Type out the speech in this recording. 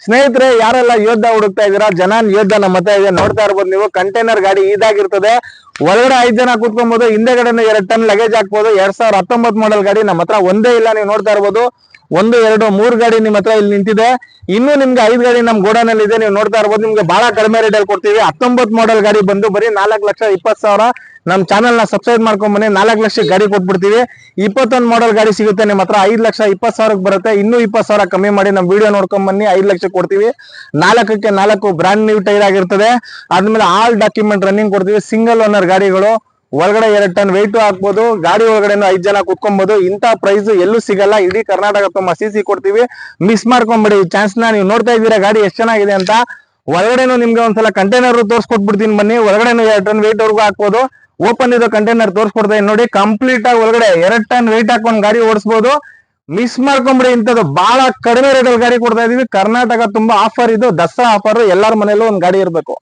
ಸ್ನೇಹಿತರೆ, ಯಾರೆಲ್ಲ ಯೋಧ ಹುಡುಕ್ತಾ ಇದೀರಾ, ಜನಾನ್ ಯೋಧ ನಮ್ಮ ಮತ್ತೆ ಇದೆ ನೋಡ್ತಾ ಇರ್ಬೋದು ನೀವು. ಕಂಟೈನರ್ ಗಾಡಿ ಇದಾಗಿರ್ತದೆ. ಒಳಗಡೆ 5 ಜನ ಕೂತ್ಕೊಬಹುದು, ಹಿಂದೆಗಡೆ 2 ಟನ್ ಲಗೇಜ್ ಹಾಕ್ಬೋದು. 2019 ಮಾಡೆಲ್ ಗಾಡಿ ನಮ್ಮ ಹತ್ರ ಒಂದೇ ಇಲ್ಲ, ನೀವು ನೋಡ್ತಾ ಇರ್ಬೋದು. 1, 2, 3 ಗಾಡಿ ನಿಮ್ ಹತ್ರ ಇಲ್ಲಿ ನಿಂತಿದೆ. ಇನ್ನು ನಿಮ್ಗೆ 5 ಗಾಡಿ ನಮ್ ಗೋಡಾನಲ್ಲಿ ಇದೆ, ನೀವು ನೋಡ್ತಾ ಇರ್ಬೋದು. ನಿಮ್ಗೆ ಬಹಳ ಕಡಿಮೆ ರೇಟ್ ಅಲ್ಲಿ ಕೊಡ್ತೀವಿ. 19 ಮಾಡೆಲ್ ಗಾಡಿ ಬಂದು ಬರೀ 4,20,000. ನಮ್ ಚಾನಲ್ ನ ಸಬ್ಸ್ಕ್ರೈಬ್ ಮಾಡ್ಕೊಂಡ್ ಬನ್ನಿ, 4 ಲಕ್ಷಕ್ಕೆ ಗಾಡಿ ಕೊಟ್ಬಿಡ್ತೀವಿ. 21 ಮಾಡೆಲ್ ಗಾಡಿ ಸಿಗುತ್ತೆ ನಿಮ್ಮ ಹತ್ರ, 5,20,000 ಬರುತ್ತೆ. ಇನ್ನೂ 20,000 ಕಮ್ಮಿ ಮಾಡಿ ನಮ್ ವಿಡಿಯೋ ನೋಡ್ಕೊಂಡ್ ಬನ್ನಿ, 5 ಲಕ್ಷ ಕೊಡ್ತೀವಿ. 4ಕ್ಕೆ 4 ಬ್ರಾಂಡ್ ನ್ಯೂ ಟೈರ್ ಆಗಿರ್ತದೆ. ಆದ್ಮೇಲೆ ಆಲ್ ಡಾಕ್ಯುಮೆಂಟ್ ರನ್ನಿಂಗ್ ಕೊಡ್ತೀವಿ. ಸಿಂಗಲ್ ಓನರ್ ಗಾಡಿಗಳು, ಒಳಗಡೆ 2 ಟನ್ ವೆಯ್ಟ್ ಹಾಕ್ಬೋದು. ಗಾಡಿ ಒಳಗಡೆ 5 ಜನ ಕುತ್ಕೊಬಹುದು. ಇಂತ ಪ್ರೈಸ್ ಎಲ್ಲೂ ಸಿಗಲ್ಲ. ಇಡೀ ಕರ್ನಾಟಕ ತುಂಬ ಸಿಸಿ ಕೊಡ್ತೀವಿ, ಮಿಸ್ ಮಾಡ್ಕೊಂಬಿಡಿ ಈ ಚಾನ್ಸ್ ನ. ನೀವು ನೋಡ್ತಾ ಇದ್ದೀರಾ ಗಾಡಿ ಎಷ್ಟು ಚೆನ್ನಾಗಿದೆ ಅಂತ. ಒಳಗಡೆನು ನಿಮ್ಗೆ ಒಂದ್ಸಲ ಕಂಟೈನರ್ ತೋರಿಸ್ಕೊಟ್ಬಿಡ್ತೀನಿ ಬನ್ನಿ. ಒಳಗಡೆ 2 ಟನ್ ವೆಯ್ಟ್ ವರ್ಗು ಹಾಕ್ಬೋದು. ಓಪನ್ ಇರೋ ಕಂಟೈನರ್ ತೋರಿಸ್ಕೊಡ್ತಾ ನೋಡಿ. ಕಂಪ್ಲೀಟ್ ಆಗಿ ಒಳಗಡೆ 2 ಟನ್ ವೆಯ್ಟ್ ಹಾಕೊಂಡು ಗಾಡಿ ಓಡಿಸಬಹುದು. ಮಿಸ್ ಮಾಡ್ಕೊಂಬಿಡಿ, ಇಂಥದ್ದು ಬಹಳ ಕಡಿಮೆ ರೇಟ್ ಅಲ್ಲಿ ಗಾಡಿ ಕೊಡ್ತಾ ಇದೀವಿ. ಕರ್ನಾಟಕ ತುಂಬಾ ಆಫರ್ ಇದು, ದಸರಾ ಆಫರ್. ಎಲ್ಲರ ಮನೆಯಲ್ಲೂ ಒಂದು ಗಾಡಿ ಇರಬೇಕು.